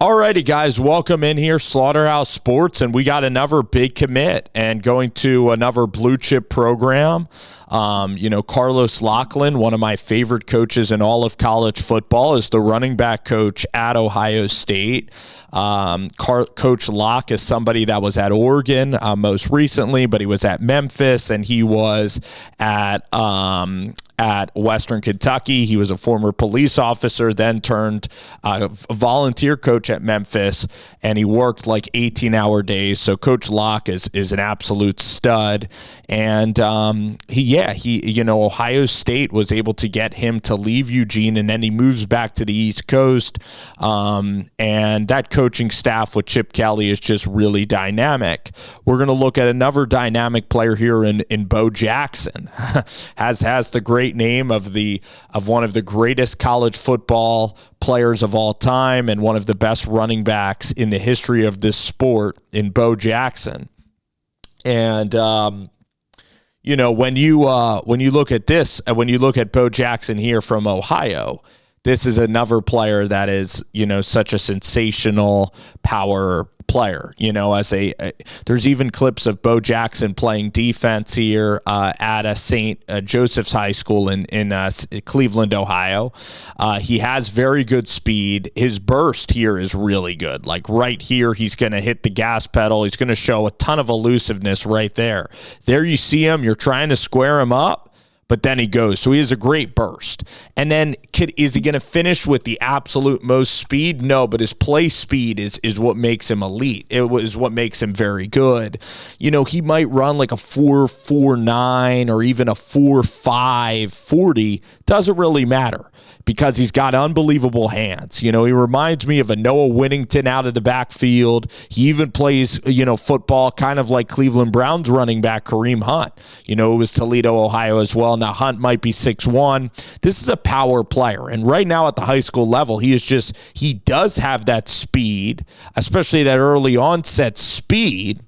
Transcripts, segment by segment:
Alrighty, guys, welcome in here, Slaughterhouse Sports, and we got another big commit and going to another blue chip program. Carlos Locklyn, one of my favorite coaches in all of college football, is the running back coach at Ohio State. Coach Locke is somebody that was at Oregon most recently, but he was at Memphis, and he was at Western Kentucky. He was a former police officer, then turned a volunteer coach at Memphis, and he worked like 18-hour days. So Coach Locke is an absolute stud. And Ohio State was able to get him to leave Eugene, and then he moves back to the East Coast. And that coaching staff with Chip Kelly is just really dynamic. We're going to look at another dynamic player here in Bo Jackson. has the great name of one of the greatest college football players of all time and one of the best running backs in the history of this sport in Bo Jackson. And when you look at this, when you look at Bo Jackson here from Ohio, this is another player that is, such a sensational power player. There's even clips of Bo Jackson playing defense here at a St. Joseph's High School in Cleveland, Ohio. He has very good speed. His burst here is really good. Like right here, he's going to hit the gas pedal. He's going to show a ton of elusiveness right there. There you see him. You're trying to square him up, but then he goes. So he has a great burst. And then is he going to finish with the absolute most speed? No, but his play speed is what makes him elite. It was what makes him very good. He might run like a 4.49 or even a 4.5 40. Doesn't really matter because he's got unbelievable hands. He reminds me of a Noah Winnington out of the backfield. He even plays, football kind of like Cleveland Browns running back Kareem Hunt. It was Toledo, Ohio as well. Now Hunt might be 6'1". This is a power player. And right now at the high school level, he does have that speed, especially that early onset speed.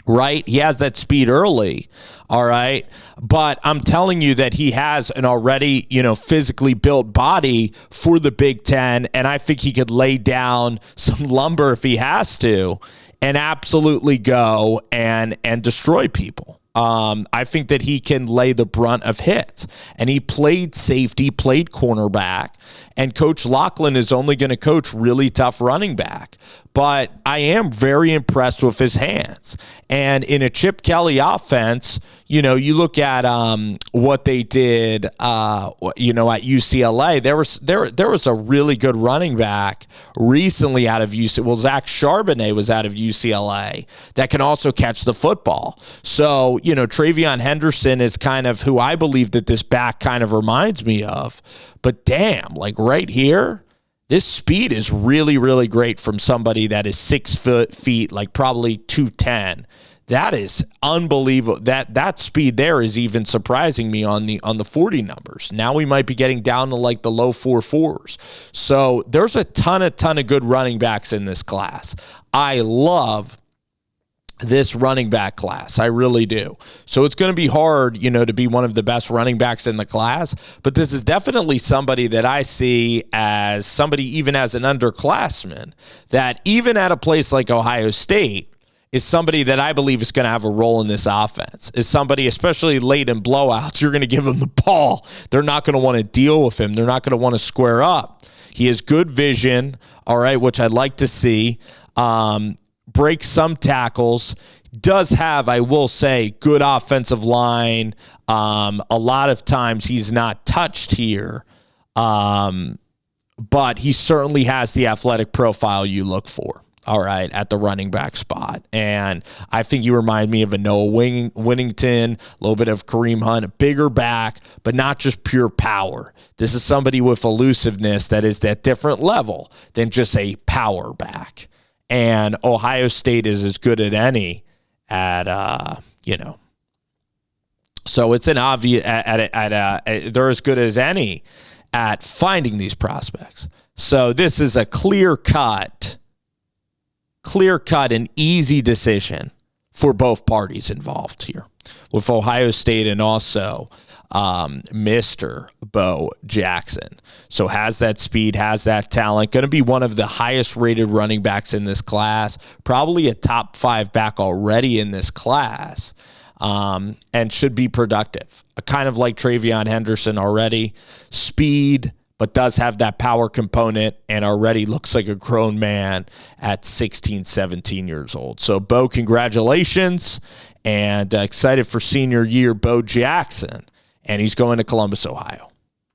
Right? He has that speed early. All right. But I'm telling you that he has an already, physically built body for the Big Ten. And I think he could lay down some lumber if he has to and absolutely go and destroy people. I think that he can lay the brunt of hits. And he played safety, played cornerback, and Coach Locklyn is only going to coach really tough running back. But I am very impressed with his hands. And in a Chip Kelly offense, you look at what they did, at UCLA. There was a really good running back recently out of UCLA. Well, Zach Charbonnet was out of UCLA that can also catch the football. So, Travion Henderson is kind of who I believe that this back kind of reminds me of. But damn, like right here, this speed is really, really great from somebody that is 6 feet, like probably 210. That is unbelievable. That speed there is even surprising me on the 40 numbers. Now we might be getting down to like the low 4.4s. So there's a ton of good running backs in this class. I love this running back class. I really do. So it's going to be hard, to be one of the best running backs in the class, but this is definitely somebody that I see as somebody, even as an underclassman, that even at a place like Ohio State is somebody that I believe is going to have a role in this offense, is somebody, especially late in blowouts, you're going to give him the ball. They're not going to want to deal with him. They're not going to want to square up. He has good vision, all right, which I'd like to see. Breaks some tackles, does have, I will say, good offensive line. A lot of times he's not touched here, but he certainly has the athletic profile you look for, all right, at the running back spot. And I think you remind me of a Noah Winnington, a little bit of Kareem Hunt, a bigger back, but not just pure power. This is somebody with elusiveness that is that different level than just a power back. And Ohio State is as good as any at, So it's an obvious, they're as good as any at finding these prospects. So this is a clear-cut and easy decision for both parties involved here with Ohio State and also Mr. Bo Jackson. So has that speed, has that talent, going to be one of the highest rated running backs in this class, probably a top 5 back already in this class, and should be productive. Kind of like Travion Henderson already. Speed, but does have that power component and already looks like a grown man at 16, 17 years old. So, Bo, congratulations, and excited for senior year Bo Jackson, and he's going to Columbus, Ohio.